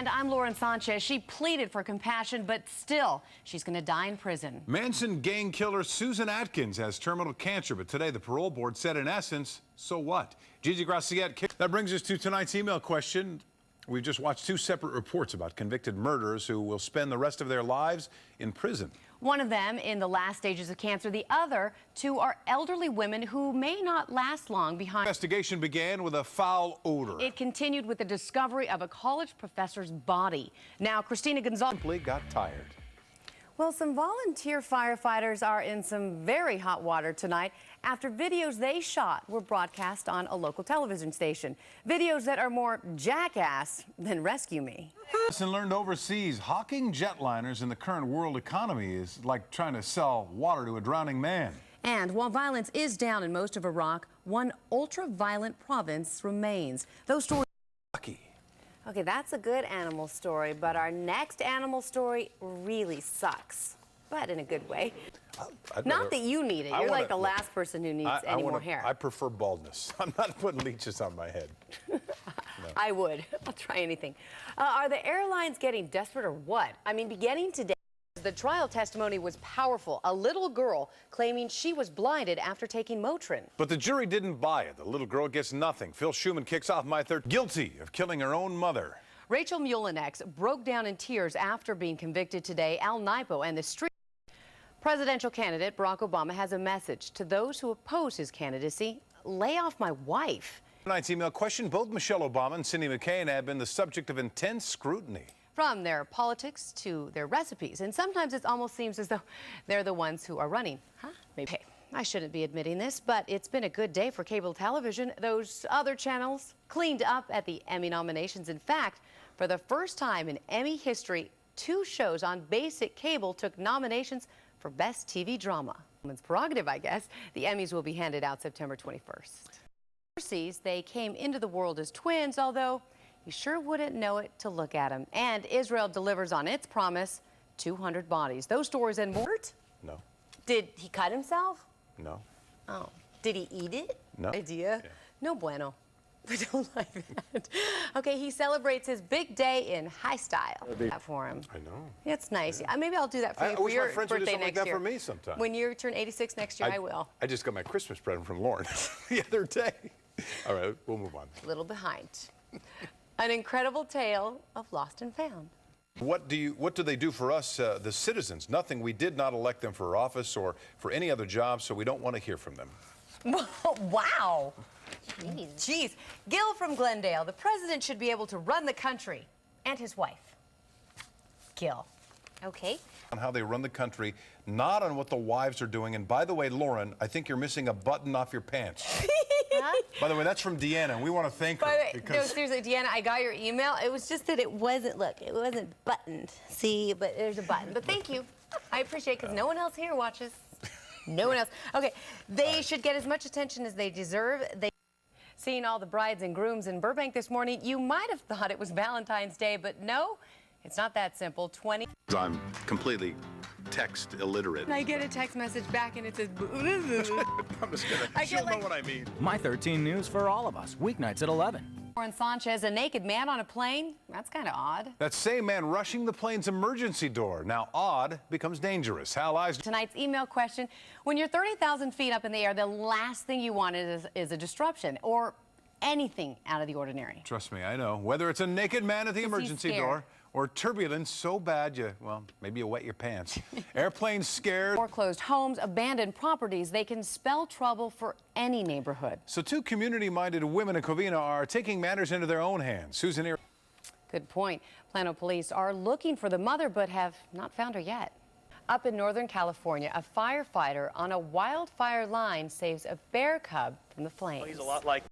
And I'm Lauren Sanchez. She pleaded for compassion, but still, she's going to die in prison. Manson gang killer Susan Atkins has terminal cancer, but today the parole board said, in essence, so what? Gigi Graciette. That brings us to tonight's email question. We've just watched two separate reports about convicted murderers who will spend the rest of their lives in prison. One of them in the last stages of cancer. The other two are elderly women who may not last long behind. Investigation began with a foul odor. It continued with the discovery of a college professor's body. Now, Christina Gonzalez simply got tired. Well, some volunteer firefighters are in some very hot water tonight after videos they shot were broadcast on a local television station. Videos that are more jackass than rescue me. Lesson learned overseas, hawking jetliners in the current world economy is like trying to sell water to a drowning man. And while violence is down in most of Iraq, one ultra-violent province remains. Those stories... Okay, that's a good animal story, but our next animal story really sucks, but in a good way. Not that you need it. You're like the last person who needs any more hair. I prefer baldness. I'm not putting leeches on my head. No. I would. I'll try anything. Are the airlines getting desperate or what? I mean, beginning today, the trial testimony was powerful. A little girl claiming she was blinded after taking Motrin. But the jury didn't buy it. The little girl gets nothing. Phil Schuman kicks off My Third, guilty of killing her own mother. Rachel Mulinex broke down in tears after being convicted today. Al Nipo and the street. Presidential candidate Barack Obama has a message to those who oppose his candidacy. Lay off my wife. Tonight's email question, both Michelle Obama and Cindy McCain have been the subject of intense scrutiny. From their politics to their recipes. And sometimes it almost seems as though they're the ones who are running. Huh? Maybe. Hey, I shouldn't be admitting this, but it's been a good day for cable television. Those other channels cleaned up at the Emmy nominations. In fact, for the first time in Emmy history, two shows on basic cable took nominations for Best TV Drama. Women's prerogative, I guess. The Emmys will be handed out September 21st. Overseas, they came into the world as twins, although you sure wouldn't know it to look at them. And Israel delivers on its promise, 200 bodies. Those stories and more. No. Did he cut himself? No. Oh. Did he eat it? No. Idea? Yeah. No bueno. We don't like that. Okay, he celebrates his big day in high style. That for him. I know. It's nice. Yeah. Maybe I'll do that for you for your birthday next year. That for me sometime. When you turn 86 next year, I will. I just got my Christmas present from Lauren the other day. All right, we'll move on. A little behind. An incredible tale of lost and found. What do they do for us, the citizens? Nothing. We did not elect them for office or for any other job, so we don't want to hear from them. Wow. Jeez. Gil from Glendale, the president should be able to run the country, and his wife. Gil. Okay. On how they run the country, not on what the wives are doing. And by the way, Lauren, I think you're missing a button off your pants. Huh? By the way, that's from Deanna. We want to thank her. No, seriously, Deanna, I got your email. It was just that it wasn't, look, it wasn't buttoned. See, but there's a button. But thank you. I appreciate it because no one else here watches. No one else. Okay, they should get as much attention as they deserve. Seeing all the brides and grooms in Burbank this morning, you might have thought it was Valentine's Day, but no, it's not that simple. I'm completely text illiterate. I get a text message back and it says, I'm just gonna, she'll know what I mean. My 13 News for all of us, weeknights at 11. Lauren Sanchez, a naked man on a plane? That's kind of odd. That same man rushing the plane's emergency door. Now odd becomes dangerous. Hal Eyes. Tonight's email question, when you're 30,000 feet up in the air, the last thing you want is a disruption or anything out of the ordinary. Trust me, I know. Whether it's a naked man at the emergency door or turbulence so bad maybe you wet your pants. Airplanes scared. Foreclosed homes, abandoned properties, they can spell trouble for any neighborhood. So two community-minded women in Covina are taking matters into their own hands. Susan here. Good point. Plano police are looking for the mother but have not found her yet. Up in Northern California, a firefighter on a wildfire line saves a bear cub from the flames. He's a lot like